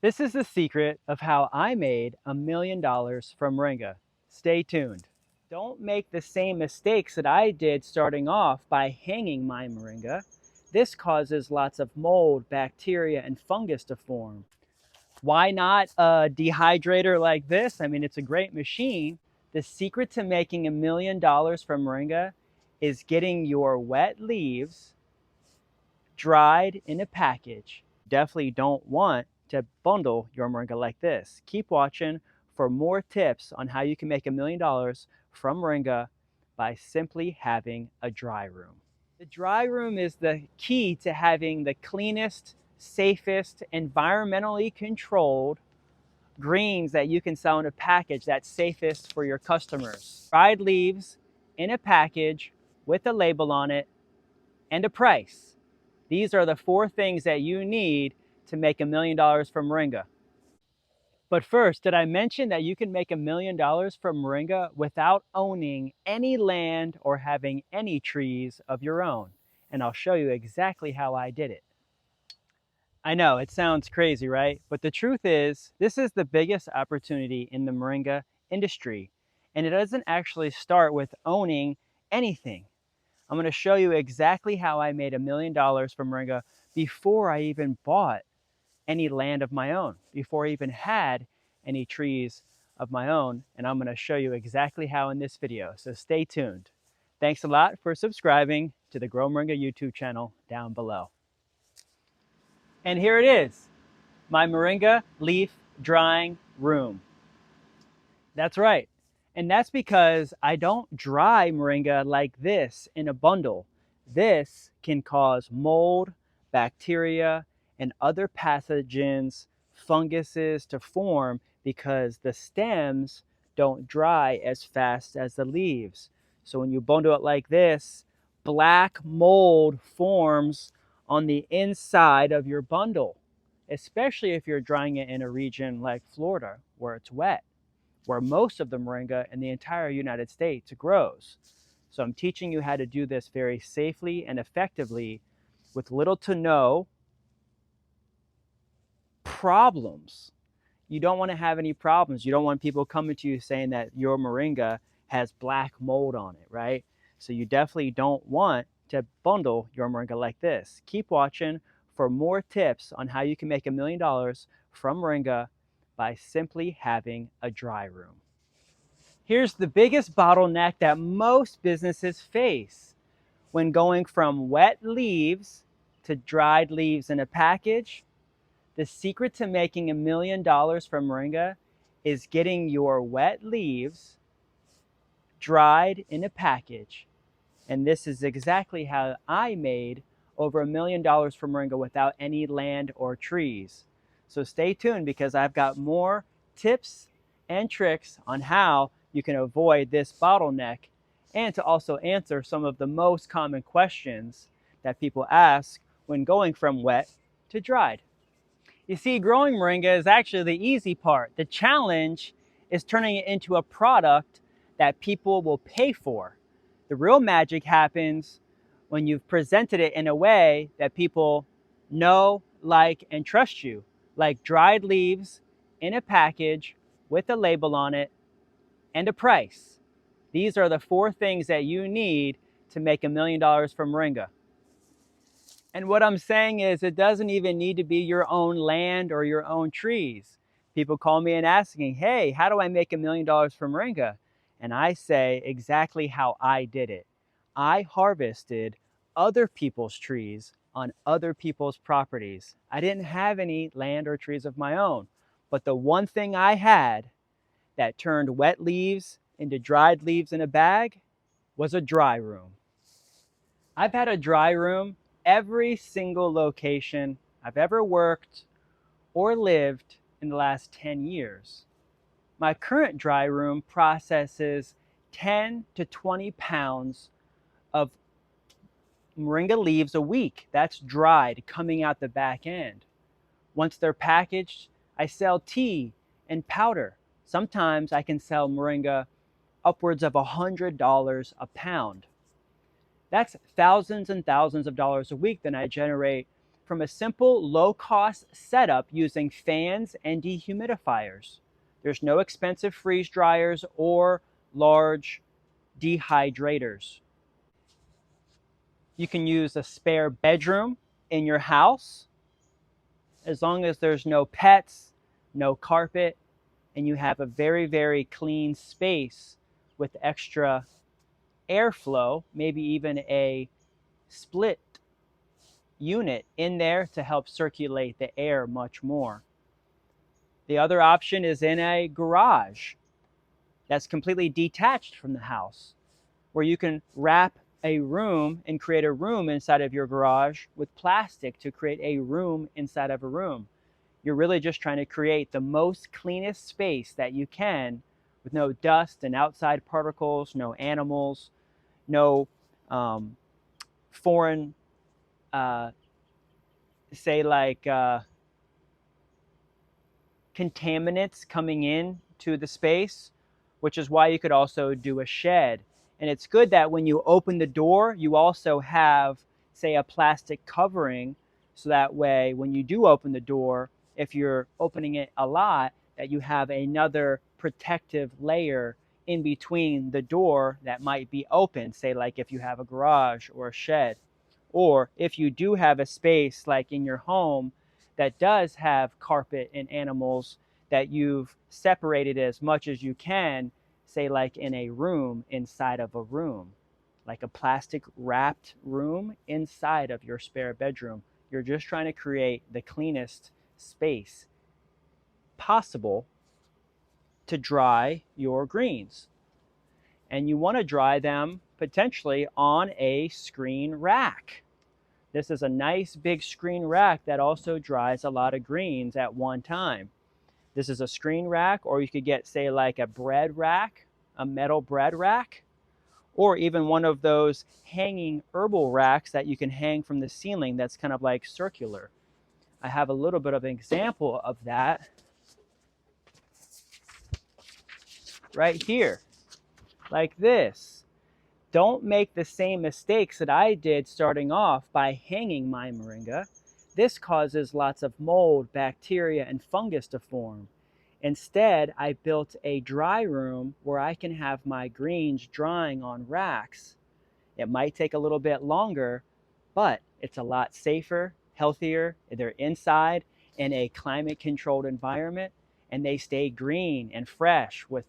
This is the secret of how I made $1 million from Moringa. Stay tuned. Don't make the same mistakes that I did starting off by hanging my Moringa. This causes lots of mold, bacteria, and fungus to form. Why not a dehydrator like this? I mean, it's a great machine. The secret to making $1 million from Moringa is getting your wet leaves dried in a package. Definitely don't want to bundle your Moringa like this. Keep watching for more tips on how you can make $1 million from Moringa by simply having a dry room. The dry room is the key to having the cleanest, safest, environmentally controlled greens that you can sell in a package that's safest for your customers. Dried leaves in a package with a label on it and a price. These are the 4 things that you need to make $1 million from Moringa. But first, did I mention that you can make $1 million from Moringa without owning any land or having any trees of your own? And I'll show you exactly how I did it. I know, it sounds crazy, right? But the truth is, this is the biggest opportunity in the Moringa industry. And it doesn't actually start with owning anything. I'm going to show you exactly how I made $1 million from Moringa before I even bought any land of my own, before I even had any trees of my own. And I'm going to show you exactly how in this video. So stay tuned. Thanks a lot for subscribing to the Grow Moringa YouTube channel down below. And here it is, my Moringa leaf drying room. That's right. And that's because I don't dry Moringa like this in a bundle. This can cause mold, bacteria, and other pathogens, funguses to form because the stems don't dry as fast as the leaves. So when you bundle it like this, black mold forms on the inside of your bundle, especially if you're drying it in a region like Florida where it's wet, where most of the Moringa in the entire United States grows. So I'm teaching you how to do this very safely and effectively with little to no problems. You don't want to have any problems. You don't want people coming to you saying that your Moringa has black mold on it, right? So you definitely don't want to bundle your Moringa like this. Keep watching for more tips on how you can make $1 million from Moringa by simply having a dry room. Here's the biggest bottleneck that most businesses face when going from wet leaves to dried leaves in a package. The secret to making $1 million from Moringa is getting your wet leaves dried in a package. And this is exactly how I made over $1 million from Moringa without any land or trees. So stay tuned because I've got more tips and tricks on how you can avoid this bottleneck and to also answer some of the most common questions that people ask when going from wet to dried. You see, growing Moringa is actually the easy part. The challenge is turning it into a product that people will pay for. The real magic happens when you've presented it in a way that people know, like, and trust you, like dried leaves in a package with a label on it and a price. These are the 4 things that you need to make $1 million from Moringa. And what I'm saying is it doesn't even need to be your own land or your own trees. People call me and asking, hey, how do I make $1 million from Moringa? And I say exactly how I did it. I harvested other people's trees on other people's properties. I didn't have any land or trees of my own. But the one thing I had that turned wet leaves into dried leaves in a bag was a dry room. I've had a dry room every single location I've ever worked or lived in the last 10 years. My current dry room processes 10 to 20 pounds of Moringa leaves a week. That's dried, coming out the back end. Once they're packaged, I sell tea and powder. Sometimes I can sell Moringa upwards of $100 a pound. That's thousands and thousands of dollars a week that I generate from a simple low-cost setup using fans and dehumidifiers. There's no expensive freeze dryers or large dehydrators. You can use a spare bedroom in your house as long as there's no pets, no carpet, and you have a very, very clean space with extra airflow, maybe even a split unit in there to help circulate the air much more. The other option is in a garage that's completely detached from the house, where you can wrap a room and create a room inside of your garage with plastic to create a room inside of a room. You're really just trying to create the most cleanest space that you can with no dust and outside particles, no animals, no foreign, say like contaminants coming in to the space, which is why you could also do a shed. And it's good that when you open the door, you also have, say, a plastic covering, so that way when you do open the door, if you're opening it a lot, that you have another protective layer in between the door that might be open, say like if you have a garage or a shed. Or if you do have a space like in your home that does have carpet and animals that you've separated as much as you can, say like in a room inside of a room, like a plastic wrapped room inside of your spare bedroom. You're just trying to create the cleanest space possible to dry your greens. And you want to dry them potentially on a screen rack. This is a nice big screen rack that also dries a lot of greens at one time. This is a screen rack, or you could get, say, like a bread rack, a metal bread rack, or even one of those hanging herbal racks that you can hang from the ceiling that's kind of like circular. I have a little bit of an example of that right here, like this. Don't make the same mistakes that I did starting off by hanging my moringa. This causes lots of mold, bacteria, and fungus to form. Instead, I built a dry room where I can have my greens drying on racks. It might take a little bit longer, but it's a lot safer, healthier. They're inside in a climate-controlled environment, and they stay green and fresh with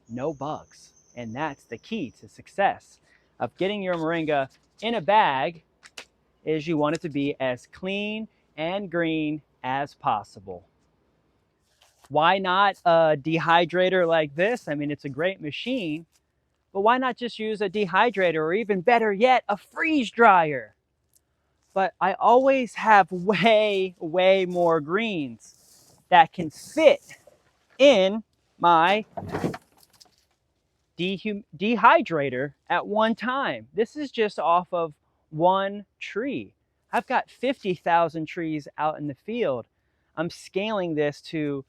no bugs. And that's the key to success of getting your moringa in a bag, is you want it to be as clean and green as possible. Why not a dehydrator like this? I mean, it's a great machine, but why not just use a dehydrator, or even better yet, a freeze dryer? But I always have way more greens that can fit in my dehydrator at one time. This is just off of one tree. I've got 50,000 trees out in the field. I'm scaling this to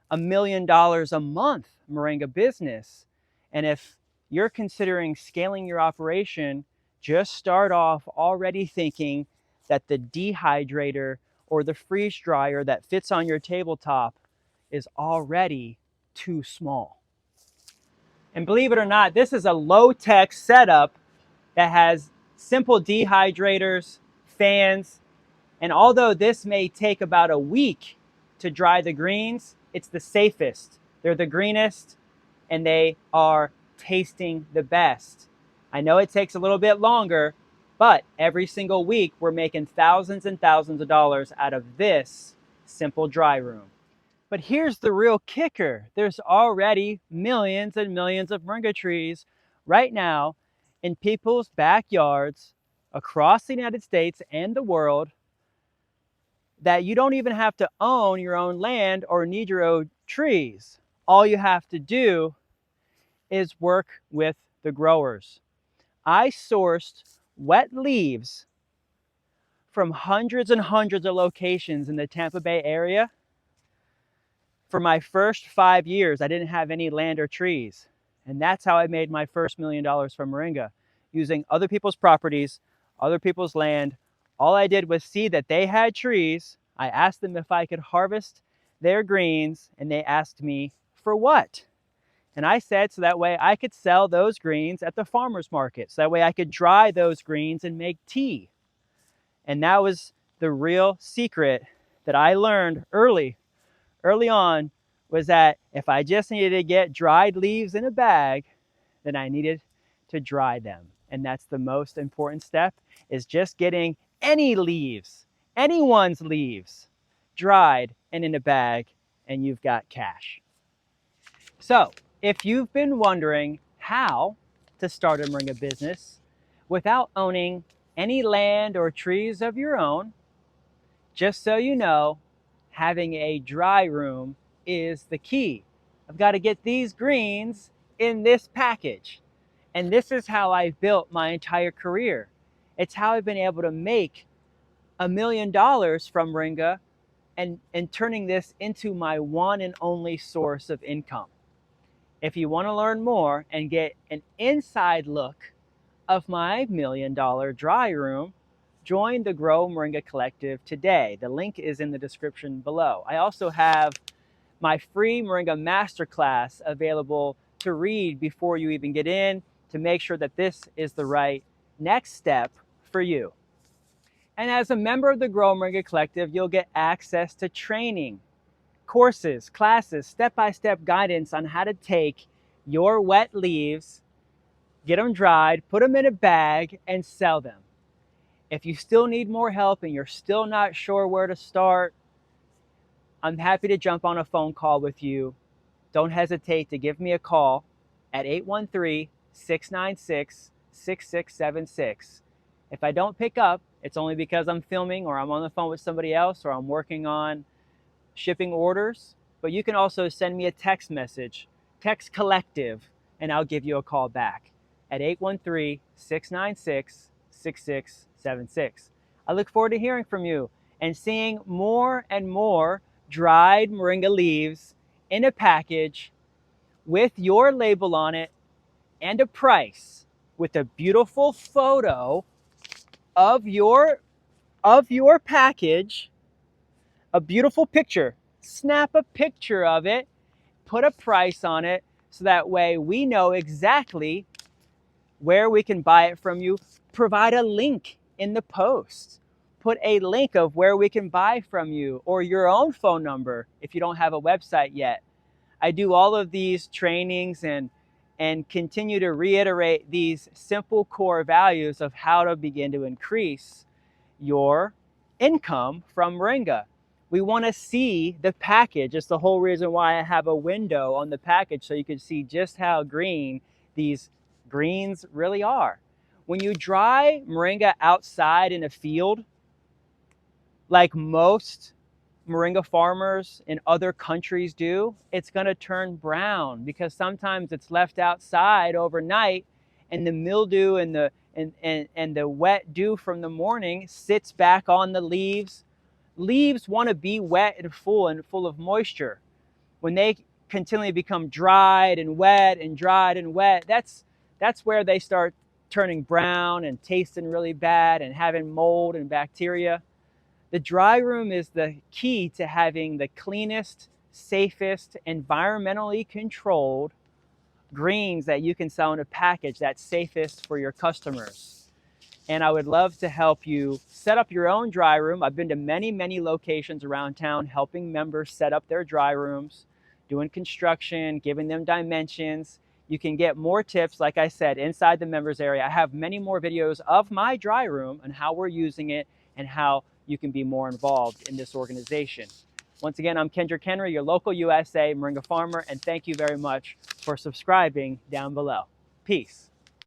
$1 million a month moringa business. And if you're considering scaling your operation, just start off already thinking that the dehydrator or the freeze dryer that fits on your tabletop is already too small. And believe it or not, this is a low-tech setup that has simple dehydrators, fans, and although this may take about a week to dry the greens, it's the safest. They're the greenest, and they are tasting the best. I know it takes a little bit longer, but every single week we're making thousands and thousands of dollars out of this simple dry room. But here's the real kicker. There's already millions and millions of moringa trees right now in people's backyards across the United States and the world that you don't even have to own your own land or need your own trees. All you have to do is work with the growers. I sourced wet leaves from hundreds and hundreds of locations in the Tampa Bay area. For my first 5 years, I didn't have any land or trees. And that's how I made my first $1 million from moringa, using other people's properties, other people's land, All I did was see that they had trees. I asked them if I could harvest their greens, and they asked me for what? And I said, so that way I could sell those greens at the farmer's market. So that way I could dry those greens and make tea. And that was the real secret that I learned early on, was that if I just needed to get dried leaves in a bag, then I needed to dry them. And that's the most important step, is just getting any leaves, anyone's leaves, dried and in a bag, and you've got cash. So if you've been wondering how to start a moringa business without owning any land or trees of your own, just so you know, having a dry room is the key. I've got to get these greens in this package. And this is how I've built my entire career. It's how I've been able to make $1 million from moringa and turning this into my one and only source of income. If you want to learn more and get an inside look of my $1 million dry room, join the Grow Moringa Collective today. The link is in the description below. I also have my free Moringa Masterclass available to read before you even get in, to make sure that this is the right next step for you. And as a member of the Grow Moringa Collective, you'll get access to training, courses, classes, step-by-step guidance on how to take your wet leaves, get them dried, put them in a bag, and sell them. If you still need more help and you're still not sure where to start, I'm happy to jump on a phone call with you. Don't hesitate to give me a call at 813-696-6676. If I don't pick up, it's only because I'm filming, or I'm on the phone with somebody else, or I'm working on shipping orders. But you can also send me a text message, text collective, and I'll give you a call back at 813-696-6676. I look forward to hearing from you and seeing more and more dried moringa leaves in a package with your label on it and a price, with a beautiful photo of your package, a beautiful picture. Snap a picture of it, put a price on it, so that way we know exactly where we can buy it from you. Provide a link in the post. Put a link of where we can buy from you, or your own phone number if you don't have a website yet. I do all of these trainings and continue to reiterate these simple core values of how to begin to increase your income from moringa. We want to see the package. It's the whole reason why I have a window on the package, so you can see just how green these greens really are. When you dry moringa outside in a field, like most moringa farmers in other countries do, it's going to turn brown, because sometimes it's left outside overnight, and the mildew and the wet dew from the morning sits back on the leaves. Leaves want to be wet and full of moisture. When they continually become dried and wet and dried and wet, that's where they start turning brown and tasting really bad and having mold and bacteria. The dry room is the key to having the cleanest, safest, environmentally controlled greens that you can sell in a package that's safest for your customers. And I would love to help you set up your own dry room. I've been to many, many locations around town helping members set up their dry rooms, doing construction, giving them dimensions. You can get more tips, like I said, inside the members area. I have many more videos of my dry room and how we're using it and how you can be more involved in this organization. Once again, I'm Kendrick Henry, your local USA moringa farmer, and thank you very much for subscribing down below. Peace.